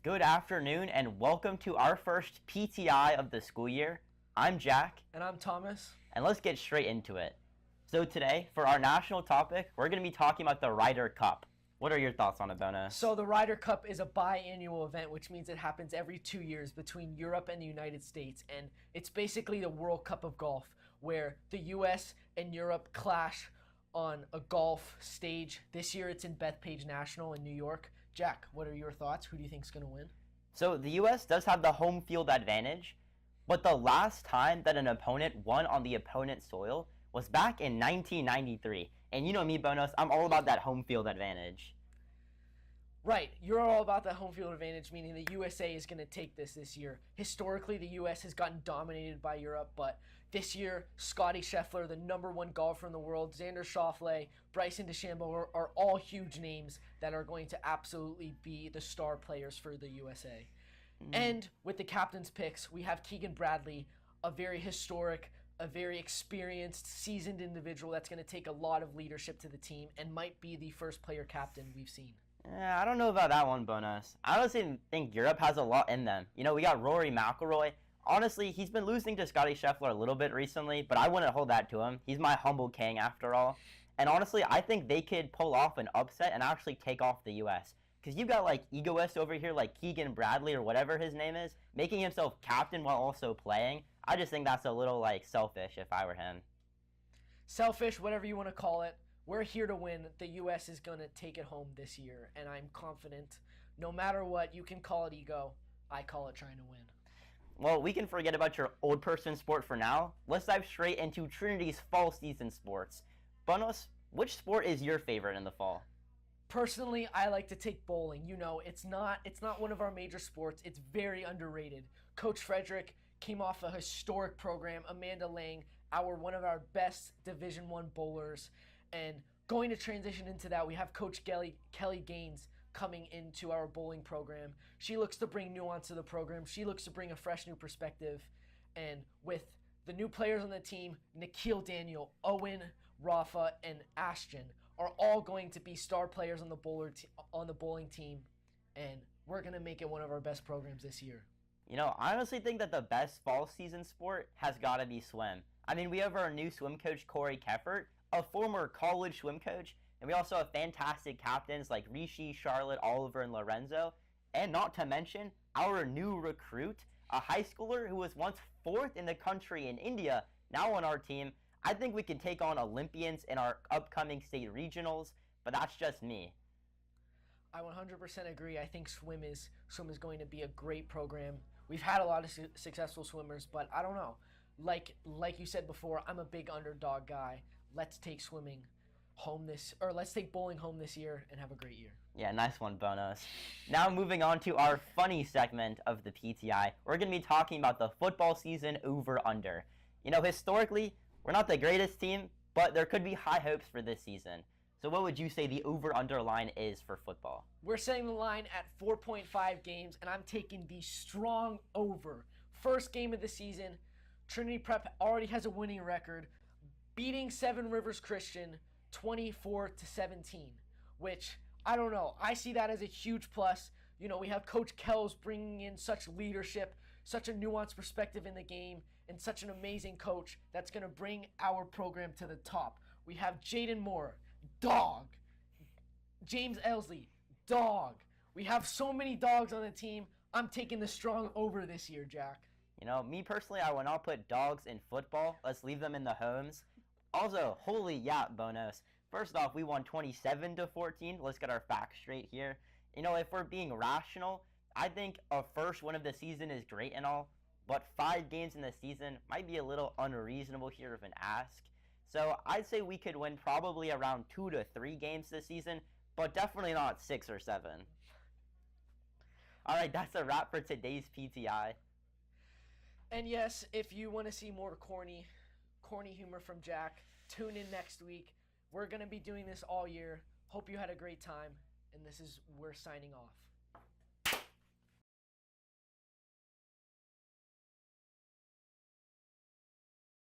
Good afternoon and welcome to our first PTI of the school year. I'm Jack. And I'm Thomas. And let's get straight into it. So today, for our national topic, we're going to be talking about the Ryder Cup. What are your thoughts on it, Bonus? So the Ryder Cup is a biannual event, which means it happens every 2 years between Europe and the United States. And it's basically the World Cup of golf, where the U.S. and Europe clash on a golf stage. This year it's in Bethpage National in New York. Jack, what are your thoughts? Who do you think is going to win? So the U.S. does have the home field advantage, but the last time that an opponent won on the opponent's soil was back in 1993. And you know me, Bonus, I'm all about that home field advantage. Right, you're all about that home field advantage, meaning the USA is going to take this year. Historically, the U.S. has gotten dominated by Europe, but this year, Scottie Scheffler, the number one golfer in the world, Xander Schauffele, Bryson DeChambeau are all huge names that are going to absolutely be the star players for the USA. And with the captain's picks, we have Keegan Bradley, a very historic, a very experienced, seasoned individual that's going to take a lot of leadership to the team and might be the first player captain we've seen. I don't know about that one, Bonus. I honestly think Europe has a lot in them. You know, we got Rory McIlroy. Honestly, he's been losing to Scottie Scheffler a little bit recently, but I wouldn't hold that to him. He's my humble king after all. And honestly, I think they could pull off an upset and actually take off the U.S. Because you've got like egoists over here like Keegan Bradley or whatever his name is, making himself captain while also playing. I just think that's a little like selfish if I were him. Selfish, whatever you want to call it. We're here to win. The U.S. is going to take it home this year, and I'm confident. No matter what, you can call it ego. I call it trying to win. Well, we can forget about your old person sport for now. Let's dive straight into Trinity's fall season sports. Bonus, which sport is your favorite in the fall? Personally, I like to take bowling. You know, it's not one of our major sports. It's very underrated. Coach Frederick came off a historic program. Amanda Lang, one of our best Division I bowlers. And going to transition into that, we have Coach Kelly Gaines coming into our bowling program. She looks to bring nuance to the program. She looks to bring a fresh new perspective. And with the new players on the team, Nikhil Daniel, Owen, Rafa, and Ashton are all going to be star players on the bowling team. And we're going to make it one of our best programs this year. You know, I honestly think that the best fall season sport has got to be swim. I mean, we have our new swim coach, Corey Keffert, a former college swim coach, and we also have fantastic captains like Rishi, Charlotte, Oliver, and Lorenzo, and not to mention our new recruit, a high schooler who was once 4th in the country in India, now on our team. I think we can take on Olympians in our upcoming state regionals, but that's just me. I 100% agree. I think swim is going to be a great program. We've had a lot of successful swimmers, but I don't know. Like you said before, I'm a big underdog guy. Let's take let's take bowling home this year and have a great year. Yeah, nice one, Bonus. Now moving on to our funny segment of the PTI, we're going to be talking about the football season over-under. You know, historically, we're not the greatest team, but there could be high hopes for this season. So what would you say the over-under line is for football? We're setting the line at 4.5 games, and I'm taking the strong over. First game of the season, Trinity Prep already has a winning record, beating Seven Rivers Christian 24-17, which, I don't know, I see that as a huge plus. You know, we have Coach Kells bringing in such leadership, such a nuanced perspective in the game, and such an amazing coach that's going to bring our program to the top. We have Jaden Moore, dog. James Elsley, dog. We have so many dogs on the team. I'm taking the strong over this year, Jack. You know, me personally, I would not put dogs in football. Let's leave them in the homes. Also, holy yap, Bonus. First off, we won 27-14. Let's get our facts straight here. You know, if we're being rational, I think a first win of the season is great and all, but 5 games in the season might be a little unreasonable here of an ask. So I'd say we could win probably around 2 to 3 games this season, but definitely not 6 or 7. All right, that's a wrap for today's PTI. And yes, if you want to see more corny humor from Jack, tune in next week. We're going to be doing this all year. Hope you had a great time, and we're signing off.